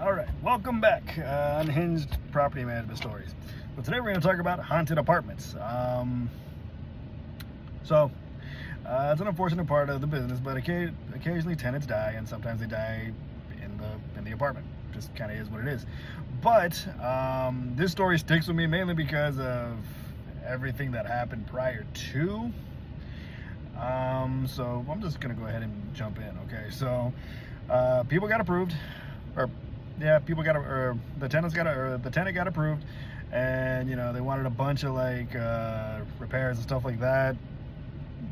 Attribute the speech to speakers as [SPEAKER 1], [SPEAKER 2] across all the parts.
[SPEAKER 1] All right, welcome back, Unhinged Property Management Stories. So today we're going to talk about haunted apartments. It's an unfortunate part of the business, but occasionally tenants die, and sometimes they die in the apartment. Just kind of is what it is. But this story sticks with me mainly because of everything that happened prior to. So I'm just gonna go ahead and jump in. Okay, so people got approved, the tenant got approved, and they wanted a bunch of like repairs and stuff like that.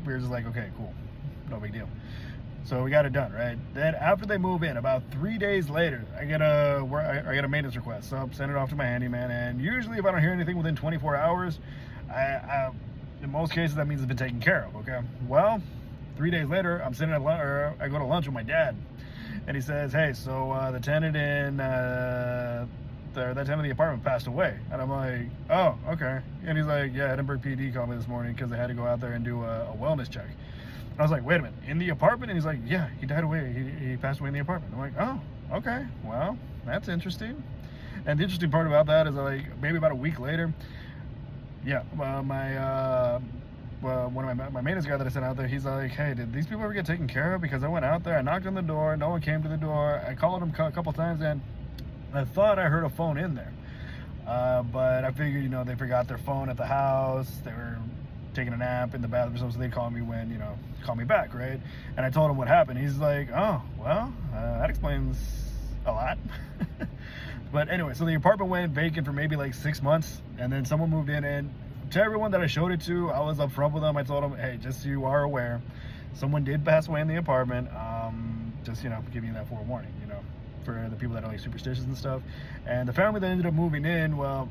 [SPEAKER 1] We were just like, okay, cool, no big deal. So we got it done, right? Then after they move in, about 3 days later, I get a maintenance request. So I send it off to my handyman, and usually if I don't hear anything within 24 hours, in most cases that means it's been taken care of. Okay. Well, 3 days later, I'm sitting at lunch, or I go to lunch with my dad, and he says, "Hey, so the tenant in that tenant in the apartment passed away." And I'm like, "Oh, okay." And he's like, "Yeah, Edinburgh PD called me this morning because they had to go out there and do a wellness check." And I was like, "Wait a minute, in the apartment?" And he's like, "Yeah, he died away. He passed away in the apartment." I'm like, "Oh, okay. Well, that's interesting." And the interesting part about that is, like, maybe about a week later, yeah, one of my maintenance guy that I sent out there, he's like, "Hey, did these people ever get taken care of? Because I went out there, I knocked on the door, no one came to the door. I called them a couple times, and I thought I heard a phone in there. But I figured, they forgot their phone at the house. They were taking a nap in the bathroom, so they call me call me back, right?" And I told him what happened. He's like, "Oh, well, that explains a lot." But anyway, so the apartment went vacant for maybe like 6 months, and then someone moved in, and to everyone that I showed it to, I was upfront with them. I told them, "Hey, just so you are aware, someone did pass away in the apartment. Just, giving you that forewarning, for the people that are like superstitious and stuff." And the family that ended up moving in, well,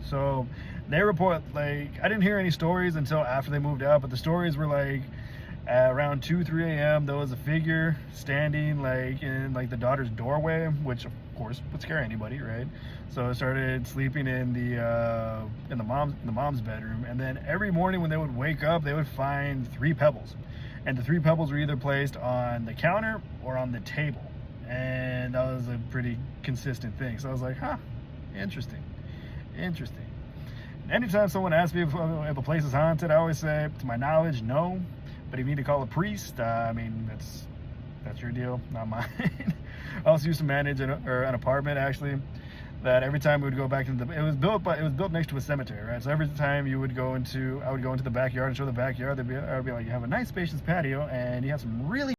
[SPEAKER 1] so they report, like, I didn't hear any stories until after they moved out, but the stories were like, at around 2-3 a.m. there was a figure standing like in like the daughter's doorway, which of course would scare anybody, right? So I started sleeping in the mom's bedroom, and then every morning when they would wake up, they would find 3 pebbles, and the 3 pebbles were either placed on the counter or on the table, and that was a pretty consistent thing. So I was like, huh, interesting. Anytime someone asks me if a place is haunted, I always say, to my knowledge, no. But if you need to call a priest, that's your deal, not mine. I also used to manage an apartment, actually, that every time we would go back into it was built next to a cemetery, right? So every time I would go into the backyard and show the backyard, I would be like, "You have a nice spacious patio, and you have some really